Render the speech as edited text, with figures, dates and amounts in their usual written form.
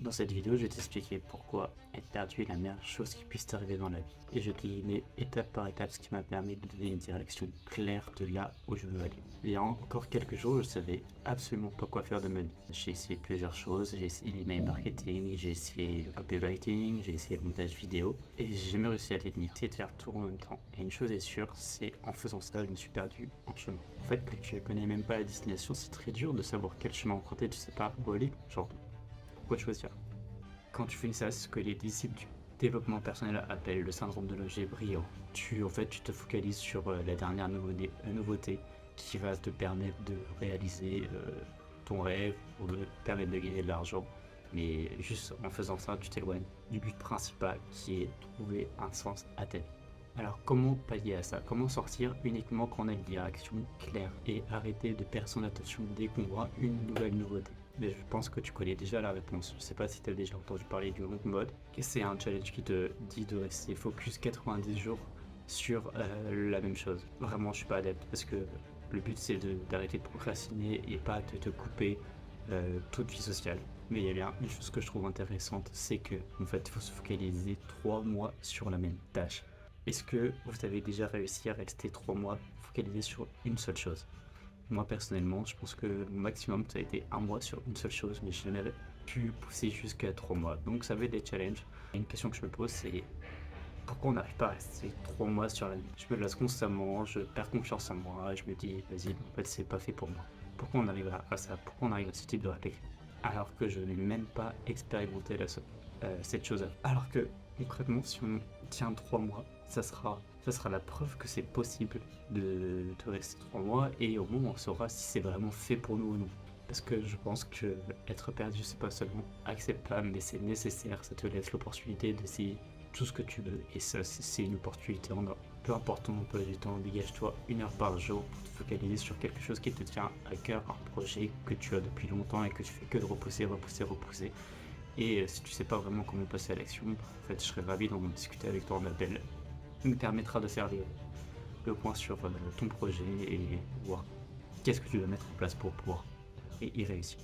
Dans cette vidéo, je vais t'expliquer pourquoi être perdu est la meilleure chose qui puisse t'arriver dans la vie. Et je vais te donner étape par étape ce qui m'a permis de donner une direction claire de là où je veux aller. Il y a encore quelques jours, je savais absolument pas quoi faire de ma vie. J'ai essayé plusieurs choses, j'ai essayé l'email marketing, j'ai essayé le copywriting, j'ai essayé le montage vidéo, et j'ai jamais réussi à les tenir. J'ai essayé de faire tout en même temps. Et une chose est sûre, c'est en faisant ça, je me suis perdu en chemin. En fait, quand tu connais même pas la destination, c'est très dur de savoir quel chemin emprunter, tu sais pas où aller. Genre, pourquoi choisir? Quand tu fais ça, c'est ce que les disciples du développement personnel appellent le syndrome de l'objet brillant. Tu te focalises sur la dernière nouveauté qui va te permettre de réaliser ton rêve ou de te permettre de gagner de l'argent. Mais juste en faisant ça, tu t'éloignes du but principal qui est de trouver un sens à ta vie. Alors comment pallier à ça? Comment sortir uniquement quand on a une direction claire et arrêter de perdre son attention dès qu'on voit une nouvelle nouveauté? Mais je pense que tu connais déjà la réponse. Je sais pas si tu as déjà entendu parler du monk mode. C'est un challenge qui te dit de rester focus 90 jours sur la même chose. Vraiment, je suis pas adepte parce que le but c'est d'arrêter de procrastiner et pas de te couper toute vie sociale. Mais il y a bien une chose que je trouve intéressante, c'est que en fait, il faut se focaliser 3 mois sur la même tâche. Est-ce que vous avez déjà réussi à rester 3 mois focalisé sur une seule chose? Moi personnellement, je pense que mon maximum ça a été 1 mois sur une seule chose, mais je n'avais pu pousser jusqu'à 3 mois. Donc ça va être des challenges. Une question que je me pose, c'est pourquoi on n'arrive pas à rester 3 mois sur la ligne? Je me lasse constamment, je perds confiance en moi, je me dis, vas-y, en fait, c'est pas fait pour moi. Pourquoi on arrive à ça? Pourquoi on arrive à ce type de réflexion? Alors que je n'ai même pas expérimenté cette chose. Alors que concrètement, si on tient 3 mois, ça sera la preuve que c'est possible de rester 3 mois et au moins on saura si c'est vraiment fait pour nous ou non. Parce que je pense que être perdu, c'est pas seulement acceptable, mais c'est nécessaire. Ça te laisse l'opportunité d'essayer tout ce que tu veux. Et ça, c'est une opportunité en or. Peu importe ton emploi du temps, dégage-toi 1 heure par jour pour te focaliser sur quelque chose qui te tient à cœur, un projet que tu as depuis longtemps et que tu fais que de repousser. Et si tu sais pas vraiment comment passer à l'action, en fait, je serais ravi d'en discuter avec toi en appel. Ça me permettra de faire le point sur ton projet et voir qu'est-ce que tu dois mettre en place pour pouvoir y réussir.